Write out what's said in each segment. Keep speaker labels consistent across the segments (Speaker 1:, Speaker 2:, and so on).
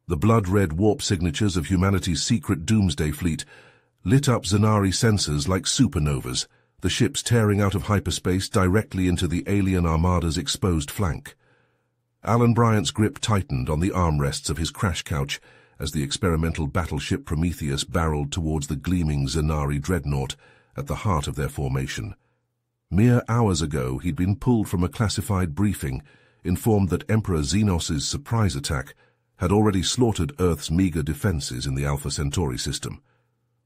Speaker 1: The blood-red warp signatures of humanity's secret doomsday fleet lit up Zanari sensors like supernovas, the ships tearing out of hyperspace directly into the alien armada's exposed flank. Alan Bryant's grip tightened on the armrests of his crash couch as the experimental battleship Prometheus barreled towards the gleaming Zanari dreadnought at the heart of their formation. Mere hours ago, he'd been pulled from a classified briefing, informed that Emperor Xenos' surprise attack had already slaughtered Earth's meager defenses in the Alpha Centauri system.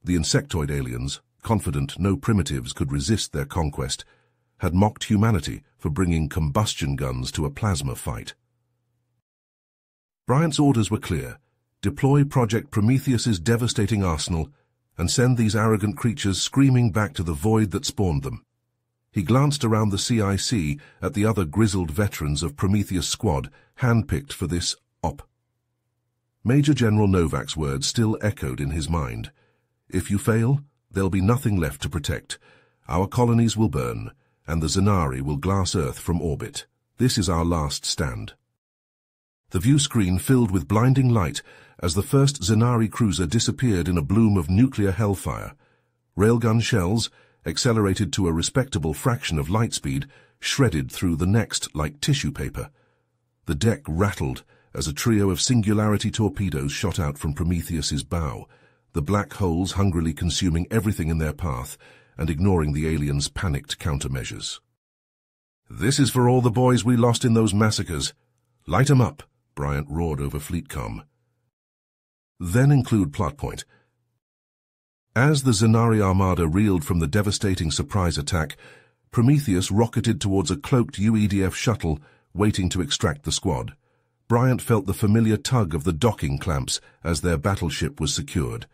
Speaker 1: The insectoid aliens, confident no primitives could resist their conquest, had mocked humanity for bringing combustion guns to a plasma fight. Bryant's orders were clear: deploy Project Prometheus's devastating arsenal and send these arrogant creatures screaming back to the void that spawned them. He glanced around the CIC at the other grizzled veterans of Prometheus' squad, handpicked for this op. Major General Novak's words still echoed in his mind. If you fail, there'll be nothing left to protect. Our colonies will burn, and the Zanari will glass Earth from orbit. This is our last stand. The view screen filled with blinding light as the first Zanari cruiser disappeared in a bloom of nuclear hellfire. Railgun shells, accelerated to a respectable fraction of light speed, shredded through the next like tissue paper. The deck rattled as a trio of singularity torpedoes shot out from Prometheus's bow, the black holes hungrily consuming everything in their path and ignoring the aliens' panicked countermeasures. "This is for all the boys we lost in those massacres. Light 'em up," Bryant roared over Fleetcom. Then include plot point. As the Zanari armada reeled from the devastating surprise attack, Prometheus rocketed towards a cloaked UEDF shuttle waiting to extract the squad. Bryant felt the familiar tug of the docking clamps as their battleship was secured.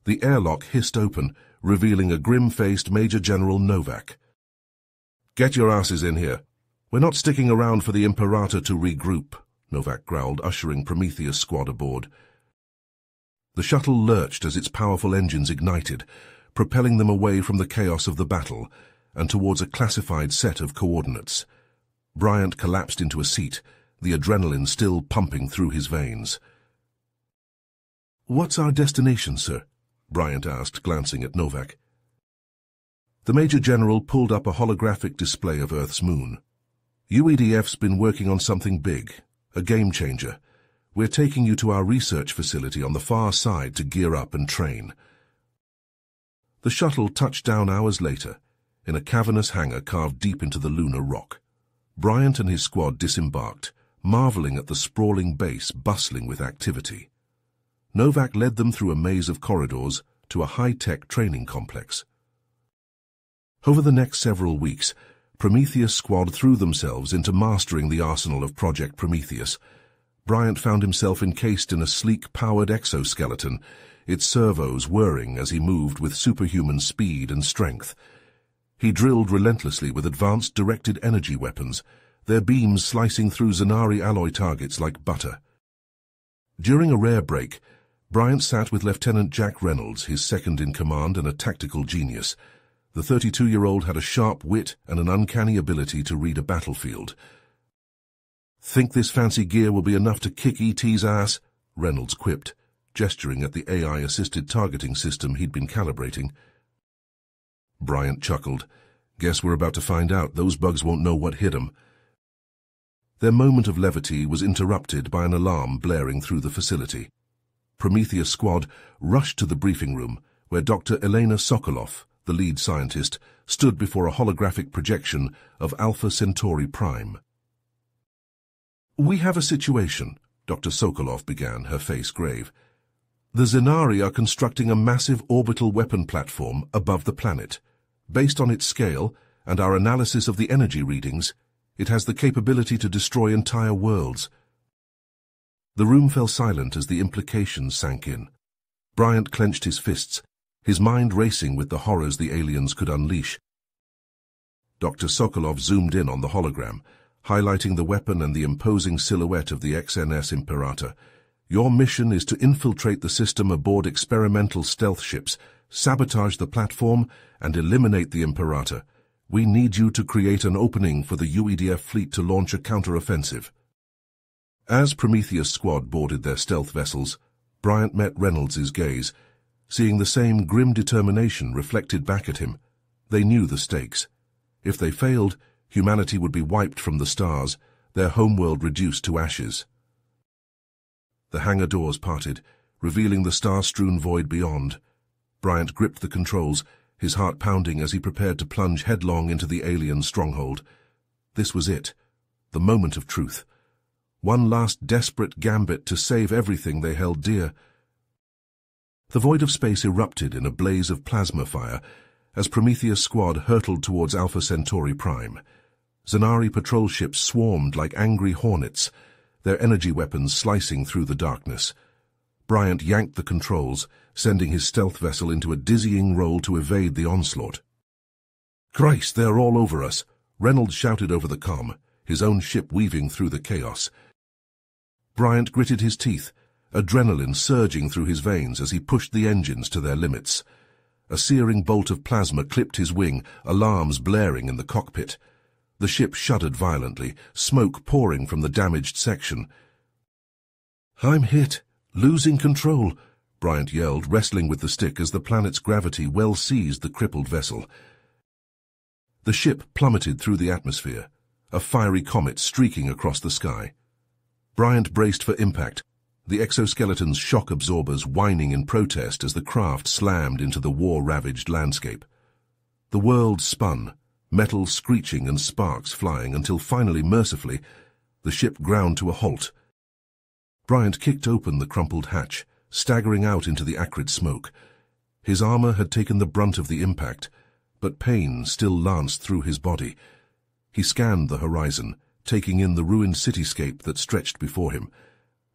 Speaker 1: The airlock hissed open, revealing a grim-faced Major General Novak. "Get your asses in here. We're not sticking around for the Imperator to regroup," Novak growled, ushering Prometheus' squad aboard. The shuttle lurched as its powerful engines ignited, propelling them away from the chaos of the battle and towards a classified set of coordinates. Bryant collapsed into a seat, the adrenaline still pumping through his veins. "What's our destination, sir?" Bryant asked, glancing at Novak. The Major General pulled up a holographic display of Earth's moon. "UEDF's been working on something big, a game-changer. We're taking you to our research facility on the far side to gear up and train." The shuttle touched down hours later, in a cavernous hangar carved deep into the lunar rock. Bryant and his squad disembarked, marveling at the sprawling base bustling with activity. Novak led them through a maze of corridors to a high-tech training complex. Over the next several weeks, Prometheus' squad threw themselves into mastering the arsenal of Project Prometheus. Bryant found himself encased in a sleek, powered exoskeleton, its servos whirring as he moved with superhuman speed and strength. He drilled relentlessly with advanced directed energy weapons, their beams slicing through Zanari alloy targets like butter. During a rare break, Bryant sat with Lieutenant Jack Reynolds, his second-in-command and a tactical genius. The 32-year-old had a sharp wit and an uncanny ability to read a battlefield. "Think this fancy gear will be enough to kick ET's ass?" Reynolds quipped, gesturing at the AI-assisted targeting system he'd been calibrating. Bryant chuckled. "Guess we're about to find out. Those bugs won't know what hit 'em." Their moment of levity was interrupted by an alarm blaring through the facility. Prometheus' squad rushed to the briefing room, where Dr. Elena Sokolov, the lead scientist, stood before a holographic projection of Alpha Centauri Prime. "We have a situation," Dr. Sokolov began, her face grave. "The Zanari are constructing a massive orbital weapon platform above the planet. Based on its scale and our analysis of the energy readings, it has the capability to destroy entire worlds." The room fell silent as the implications sank in. Bryant clenched his fists, his mind racing with the horrors the aliens could unleash. Dr. Sokolov zoomed in on the hologram, highlighting the weapon and the imposing silhouette of the XNS Imperator. "Your mission is to infiltrate the system aboard experimental stealth ships, sabotage the platform, and eliminate the Imperator. We need you to create an opening for the UEDF fleet to launch a counteroffensive." As Prometheus squad boarded their stealth vessels, Bryant met Reynolds's gaze. Seeing the same grim determination reflected back at him, they knew the stakes. If they failed, humanity would be wiped from the stars, their homeworld reduced to ashes. The hangar doors parted, revealing the star-strewn void beyond. Bryant gripped the controls, his heart pounding as he prepared to plunge headlong into the alien stronghold. This was it, the moment of truth. One last desperate gambit to save everything they held dear. The void of space erupted in a blaze of plasma fire as Prometheus squad hurtled towards Alpha Centauri Prime. Zanari patrol ships swarmed like angry hornets, their energy weapons slicing through the darkness. Bryant yanked the controls, sending his stealth vessel into a dizzying roll to evade the onslaught. "Christ, they're all over us!" Reynolds shouted over the comm, his own ship weaving through the chaos. Bryant gritted his teeth, adrenaline surging through his veins as he pushed the engines to their limits. A searing bolt of plasma clipped his wing, alarms blaring in the cockpit. The ship shuddered violently, smoke pouring from the damaged section. "I'm hit, losing control," Bryant yelled, wrestling with the stick as the planet's gravity well seized the crippled vessel. The ship plummeted through the atmosphere, a fiery comet streaking across the sky. Bryant braced for impact, the exoskeleton's shock absorbers whining in protest as the craft slammed into the war-ravaged landscape. The world spun, metal screeching and sparks flying until finally, mercifully, the ship ground to a halt. Bryant kicked open the crumpled hatch, staggering out into the acrid smoke. His armor had taken the brunt of the impact, but pain still lanced through his body. He scanned the horizon, taking in the ruined cityscape that stretched before him.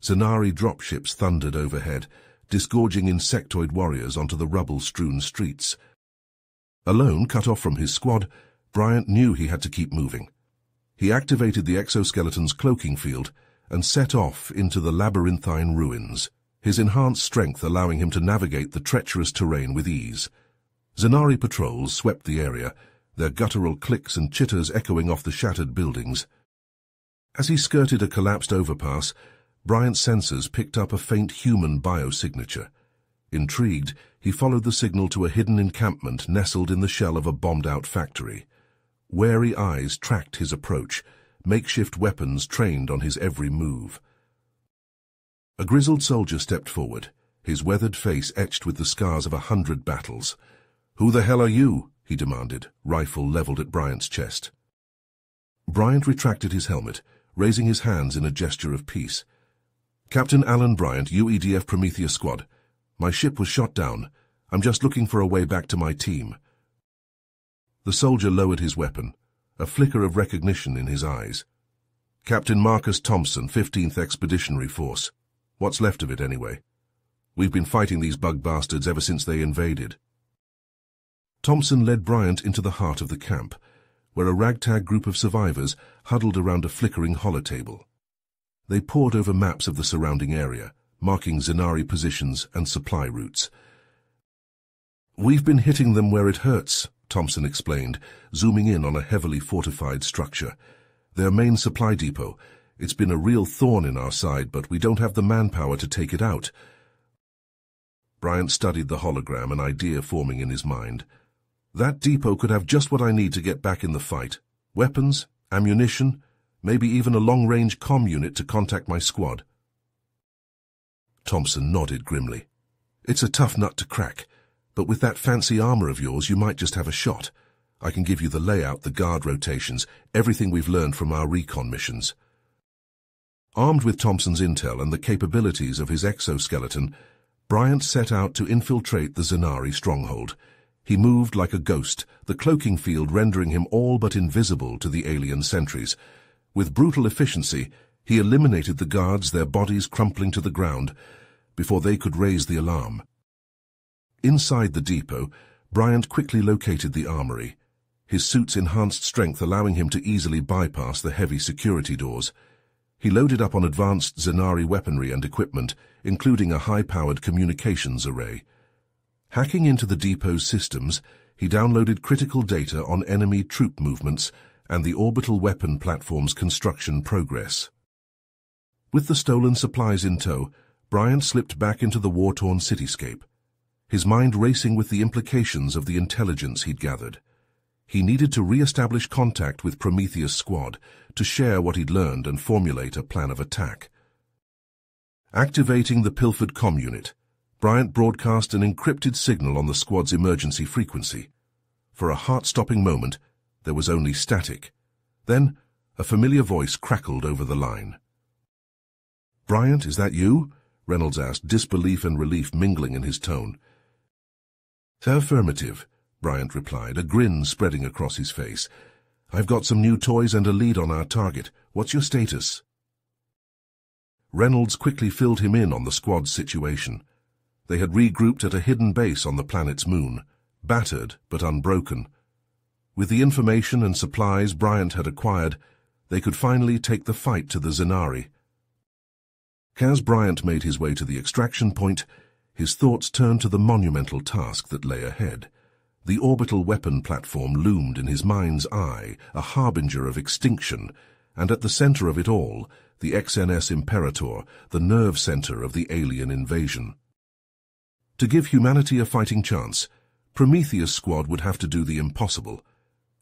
Speaker 1: Zanari dropships thundered overhead, disgorging insectoid warriors onto the rubble-strewn streets. Alone, cut off from his squad, Bryant knew he had to keep moving. He activated the exoskeleton's cloaking field and set off into the labyrinthine ruins, his enhanced strength allowing him to navigate the treacherous terrain with ease. Zanari patrols swept the area, their guttural clicks and chitters echoing off the shattered buildings. As he skirted a collapsed overpass, Bryant's sensors picked up a faint human biosignature. Intrigued, he followed the signal to a hidden encampment nestled in the shell of a bombed-out factory. Wary eyes tracked his approach, makeshift weapons trained on his every move. A grizzled soldier stepped forward, his weathered face etched with the scars of 100 battles. "Who the hell are you?" he demanded, rifle leveled at Bryant's chest. Bryant retracted his helmet, raising his hands in a gesture of peace. "Captain Alan Bryant, UEDF Prometheus Squad. My ship was shot down. I'm just looking for a way back to my team." The soldier lowered his weapon, a flicker of recognition in his eyes. "Captain Marcus Thompson, 15th Expeditionary Force. What's left of it, anyway? We've been fighting these bug bastards ever since they invaded." Thompson led Bryant into the heart of the camp, where a ragtag group of survivors huddled around a flickering holotable. They pored over maps of the surrounding area, marking Zanari positions and supply routes. "We've been hitting them where it hurts," Thompson explained, zooming in on a heavily fortified structure. "Their main supply depot. It's been a real thorn in our side, but we don't have the manpower to take it out." Bryant studied the hologram, an idea forming in his mind. "That depot could have just what I need to get back in the fight. Weapons, ammunition, maybe even a long-range comm unit to contact my squad." Thompson nodded grimly. "It's a tough nut to crack, but with that fancy armor of yours you might just have a shot. I can give you the layout, the guard rotations, everything we've learned from our recon missions." Armed with Thompson's intel and the capabilities of his exoskeleton, Bryant set out to infiltrate the Zanari stronghold. He moved like a ghost, the cloaking field rendering him all but invisible to the alien sentries. With brutal efficiency, he eliminated the guards, their bodies crumpling to the ground, before they could raise the alarm. Inside the depot, Bryant quickly located the armory, his suit's enhanced strength allowing him to easily bypass the heavy security doors. He loaded up on advanced Zanari weaponry and equipment, including a high-powered communications array. Hacking into the depot's systems, he downloaded critical data on enemy troop movements and the orbital weapon platform's construction progress. With the stolen supplies in tow, Bryant slipped back into the war-torn cityscape, his mind racing with the implications of the intelligence he'd gathered. He needed to re-establish contact with Prometheus' squad to share what he'd learned and formulate a plan of attack. Activating the pilfered comm unit, Bryant broadcast an encrypted signal on the squad's emergency frequency. For a heart-stopping moment, there was only static. Then, a familiar voice crackled over the line. "Bryant, is that you?" Reynolds asked, disbelief and relief mingling in his tone. "Affirmative," Bryant replied, a grin spreading across his face. "I've got some new toys and a lead on our target. What's your status?" Reynolds quickly filled him in on the squad's situation. They had regrouped at a hidden base on the planet's moon, battered but unbroken. With the information and supplies Bryant had acquired, they could finally take the fight to the Zenari. As Bryant made his way to the extraction point, his thoughts turned to the monumental task that lay ahead. The orbital weapon platform loomed in his mind's eye, a harbinger of extinction, and at the center of it all, the XNS Imperator, the nerve center of the alien invasion. To give humanity a fighting chance, Prometheus' squad would have to do the impossible.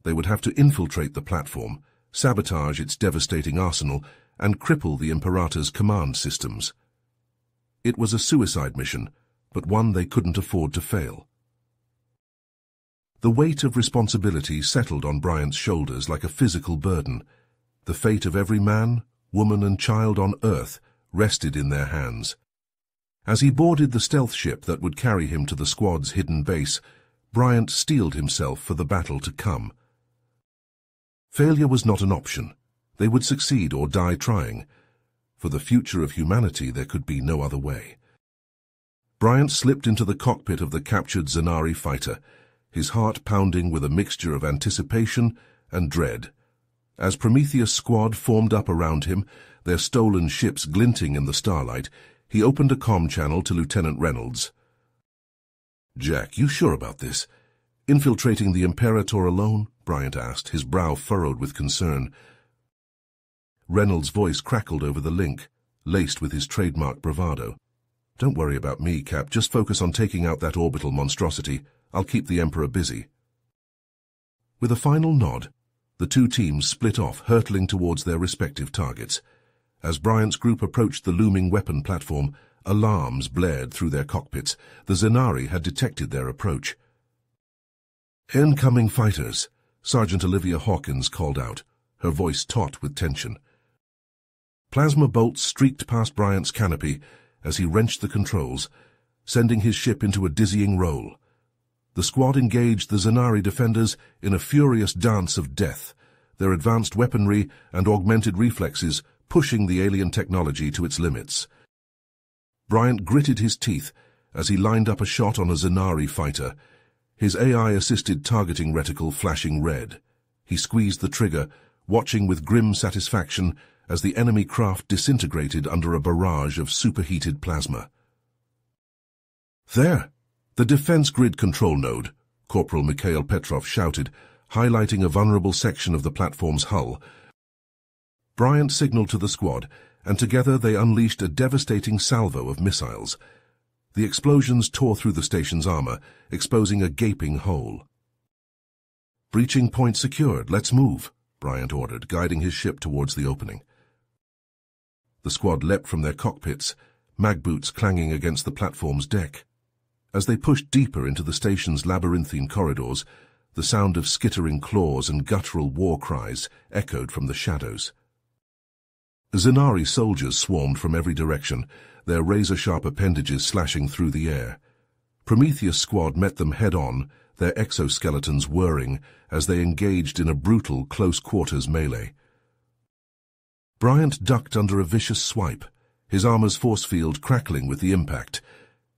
Speaker 1: They would have to infiltrate the platform, sabotage its devastating arsenal, and cripple the Imperator's command systems. It was a suicide mission, but one they couldn't afford to fail. The weight of responsibility settled on Bryant's shoulders like a physical burden. The fate of every man, woman, and child on Earth rested in their hands. As he boarded the stealth ship that would carry him to the squad's hidden base, Bryant steeled himself for the battle to come. Failure was not an option. They would succeed or die trying. For the future of humanity, there could be no other way. Bryant slipped into the cockpit of the captured Zenari fighter, his heart pounding with a mixture of anticipation and dread. As Prometheus' squad formed up around him, their stolen ships glinting in the starlight, he opened a comm channel to Lieutenant Reynolds. "Jack, you sure about this? Infiltrating the Imperator alone?" Bryant asked, his brow furrowed with concern. Reynolds' voice crackled over the link, laced with his trademark bravado. "Don't worry about me, Cap. Just focus on taking out that orbital monstrosity. I'll keep the Emperor busy." With a final nod, the two teams split off, hurtling towards their respective targets. As Bryant's group approached the looming weapon platform, alarms blared through their cockpits. The Zenari had detected their approach. "Incoming fighters," Sergeant Olivia Hawkins called out, her voice taut with tension. Plasma bolts streaked past Bryant's canopy as he wrenched the controls, sending his ship into a dizzying roll. The squad engaged the Zenari defenders in a furious dance of death, their advanced weaponry and augmented reflexes pushing the alien technology to its limits. Bryant gritted his teeth as he lined up a shot on a Zenari fighter, his AI-assisted targeting reticle flashing red. He squeezed the trigger, watching with grim satisfaction as the enemy craft disintegrated under a barrage of superheated plasma. "There! The defense grid control node," Corporal Mikhail Petrov shouted, highlighting a vulnerable section of the platform's hull. Bryant signaled to the squad, and together they unleashed a devastating salvo of missiles. The explosions tore through the station's armor, exposing a gaping hole. "Breaching point secured. Let's move," Bryant ordered, guiding his ship towards the opening. The squad leapt from their cockpits, mag boots clanging against the platform's deck. As they pushed deeper into the station's labyrinthine corridors, the sound of skittering claws and guttural war cries echoed from the shadows. Zenari soldiers swarmed from every direction, their razor-sharp appendages slashing through the air. Prometheus' squad met them head-on, their exoskeletons whirring as they engaged in a brutal close-quarters melee. Bryant ducked under a vicious swipe, his armor's force field crackling with the impact.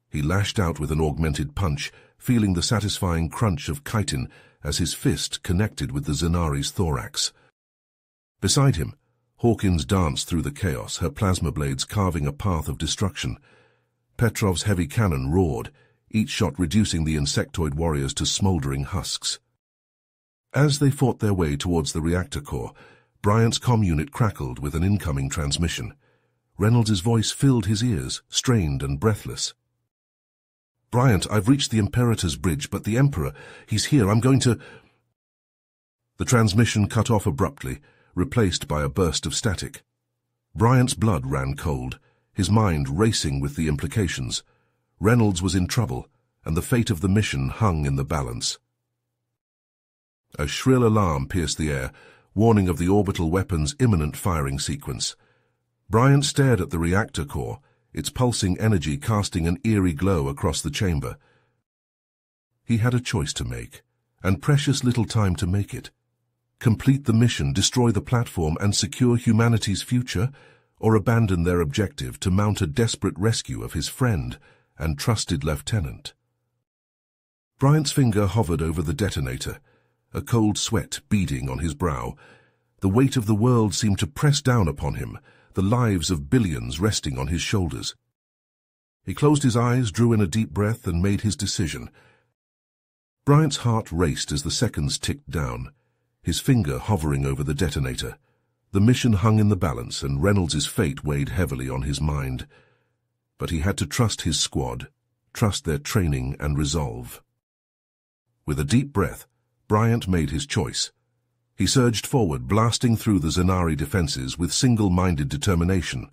Speaker 1: He lashed out with an augmented punch, feeling the satisfying crunch of chitin as his fist connected with the Zenari's thorax. Beside him, Hawkins danced through the chaos, her plasma blades carving a path of destruction. Petrov's heavy cannon roared, each shot reducing the insectoid warriors to smoldering husks. As they fought their way towards the reactor core, Bryant's comm unit crackled with an incoming transmission. Reynolds' voice filled his ears, strained and breathless. "Bryant, I've reached the Imperator's bridge, but the Emperor, he's here. I'm going to—" The transmission cut off abruptly, replaced by a burst of static. Bryant's blood ran cold, his mind racing with the implications. Reynolds was in trouble, and the fate of the mission hung in the balance. A shrill alarm pierced the air, warning of the orbital weapon's imminent firing sequence. Bryant stared at the reactor core, its pulsing energy casting an eerie glow across the chamber. He had a choice to make, and precious little time to make it. Complete the mission, destroy the platform, and secure humanity's future, or abandon their objective to mount a desperate rescue of his friend and trusted lieutenant. Bryant's finger hovered over the detonator, a cold sweat beading on his brow. The weight of the world seemed to press down upon him, the lives of billions resting on his shoulders. He closed his eyes, drew in a deep breath, and made his decision. Bryant's heart raced as the seconds ticked down, his finger hovering over the detonator. The mission hung in the balance, and Reynolds' fate weighed heavily on his mind. But he had to trust his squad, trust their training and resolve. With a deep breath, Bryant made his choice. He surged forward, blasting through the Zenari defenses with single-minded determination.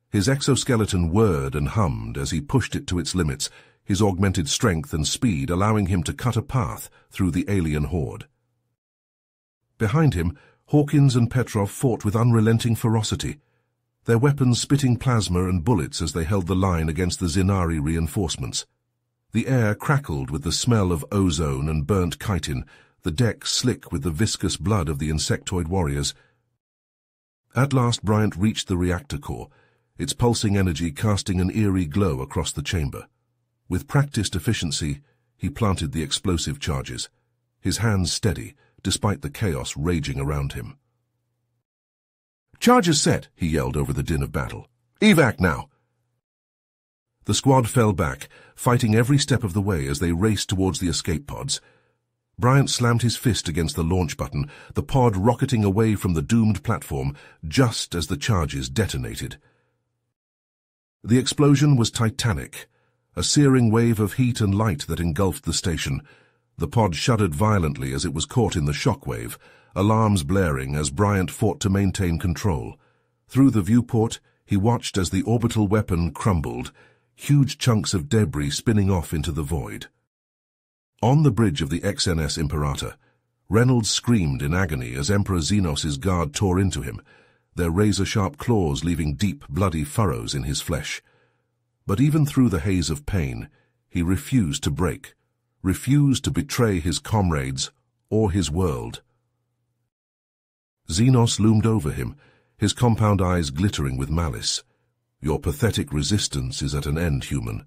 Speaker 1: His exoskeleton whirred and hummed as he pushed it to its limits, his augmented strength and speed allowing him to cut a path through the alien horde. Behind him, Hawkins and Petrov fought with unrelenting ferocity, their weapons spitting plasma and bullets as they held the line against the Zenari reinforcements. The air crackled with the smell of ozone and burnt chitin, the deck slick with the viscous blood of the insectoid warriors. At last Bryant reached the reactor core, its pulsing energy casting an eerie glow across the chamber. With practiced efficiency, he planted the explosive charges, his hands steady, despite the chaos raging around him. "Charges set," he yelled over the din of battle. "Evac now!" The squad fell back, fighting every step of the way as they raced towards the escape pods. Bryant slammed his fist against the launch button, the pod rocketing away from the doomed platform just as the charges detonated. The explosion was titanic, a searing wave of heat and light that engulfed the station. The pod shuddered violently as it was caught in the shockwave, alarms blaring as Bryant fought to maintain control. Through the viewport, he watched as the orbital weapon crumbled, huge chunks of debris spinning off into the void. On the bridge of the XNS Imperator, Reynolds screamed in agony as Emperor Xenos' guard tore into him, their razor-sharp claws leaving deep, bloody furrows in his flesh. But even through the haze of pain, he refused to break, refused to betray his comrades or his world. Xenos loomed over him, his compound eyes glittering with malice. "Your pathetic resistance is at an end, human.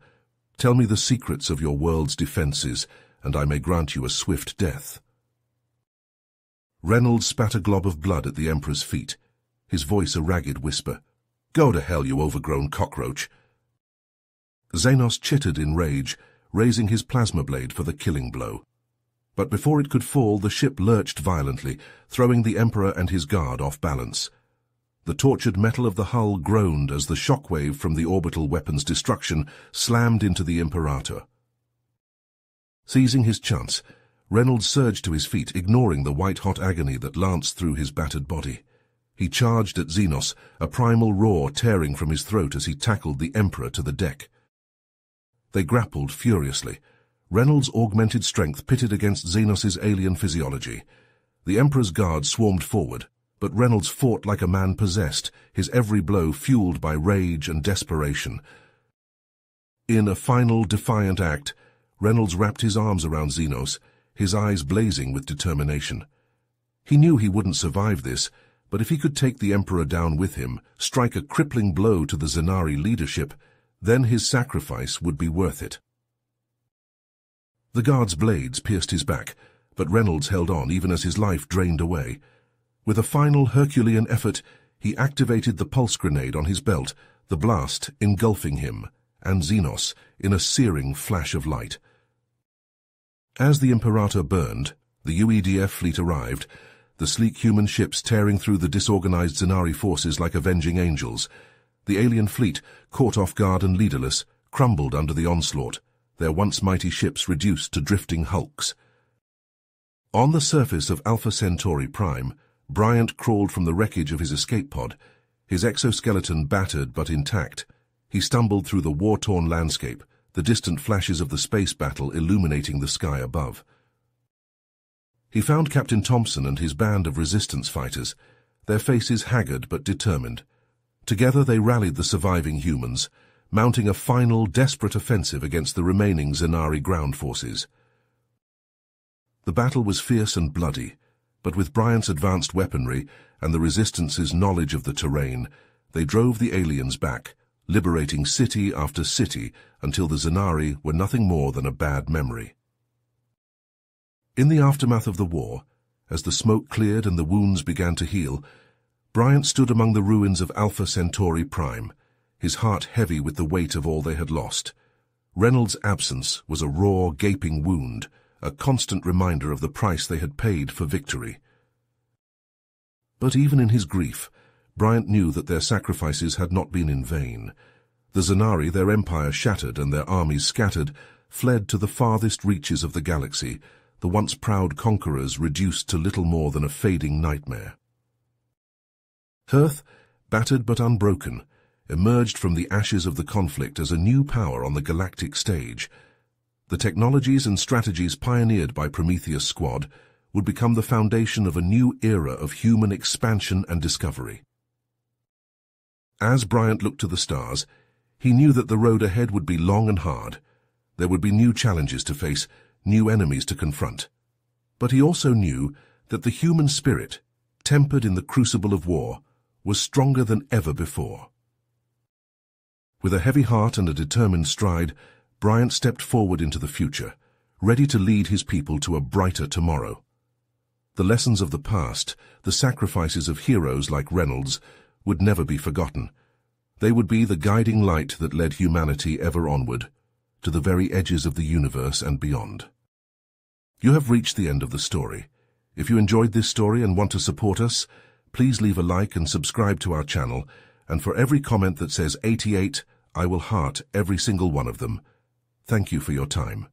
Speaker 1: Tell me the secrets of your world's defenses, and I may grant you a swift death." Reynolds spat a glob of blood at the Emperor's feet, his voice a ragged whisper. "Go to hell, you overgrown cockroach." Xenos chittered in rage, raising his plasma blade for the killing blow. But before it could fall, the ship lurched violently, throwing the Emperor and his guard off balance. The tortured metal of the hull groaned as the shockwave from the orbital weapon's destruction slammed into the Imperator. Seizing his chance, Reynolds surged to his feet, ignoring the white-hot agony that lanced through his battered body. He charged at Xenos, a primal roar tearing from his throat as he tackled the Emperor to the deck. They grappled furiously. Reynolds' augmented strength pitted against Xenos' alien physiology. The Emperor's guard swarmed forward, but Reynolds fought like a man possessed, his every blow fueled by rage and desperation. In a final, defiant act, Reynolds wrapped his arms around Xenos, his eyes blazing with determination. He knew he wouldn't survive this, but if he could take the Emperor down with him, strike a crippling blow to the Zenari leadership, then his sacrifice would be worth it. The guard's blades pierced his back, but Reynolds held on even as his life drained away. With a final Herculean effort, he activated the pulse grenade on his belt, the blast engulfing him and Xenos in a searing flash of light. As the Imperator burned, the UEDF fleet arrived, the sleek human ships tearing through the disorganized Zenari forces like avenging angels. The alien fleet, caught off guard and leaderless, crumbled under the onslaught, their once mighty ships reduced to drifting hulks. On the surface of Alpha Centauri Prime, Bryant crawled from the wreckage of his escape pod, his exoskeleton battered but intact. He stumbled through the war-torn landscape, the distant flashes of the space battle illuminating the sky above. He found Captain Thompson and his band of resistance fighters, their faces haggard but determined. Together they rallied the surviving humans, mounting a final, desperate offensive against the remaining Zanari ground forces. The battle was fierce and bloody, but with Bryant's advanced weaponry and the Resistance's knowledge of the terrain, they drove the aliens back, liberating city after city until the Zanari were nothing more than a bad memory. In the aftermath of the war, as the smoke cleared and the wounds began to heal, Bryant stood among the ruins of Alpha Centauri Prime, his heart heavy with the weight of all they had lost. Reynolds' absence was a raw, gaping wound, a constant reminder of the price they had paid for victory. But even in his grief, Bryant knew that their sacrifices had not been in vain. The Zanari, their empire shattered and their armies scattered, fled to the farthest reaches of the galaxy, the once proud conquerors reduced to little more than a fading nightmare. Earth, battered but unbroken, emerged from the ashes of the conflict as a new power on the galactic stage. The technologies and strategies pioneered by Prometheus Squad would become the foundation of a new era of human expansion and discovery. As Bryant looked to the stars, he knew that the road ahead would be long and hard. There would be new challenges to face, new enemies to confront. But he also knew that the human spirit, tempered in the crucible of war, was stronger than ever before. With a heavy heart and a determined stride, Bryant stepped forward into the future, ready to lead his people to a brighter tomorrow. The lessons of the past, the sacrifices of heroes like Reynolds, would never be forgotten. They would be the guiding light that led humanity ever onward, to the very edges of the universe and beyond. You have reached the end of the story. If you enjoyed this story and want to support us, please leave a like and subscribe to our channel, and for every comment that says 88, I will heart every single one of them. Thank you for your time.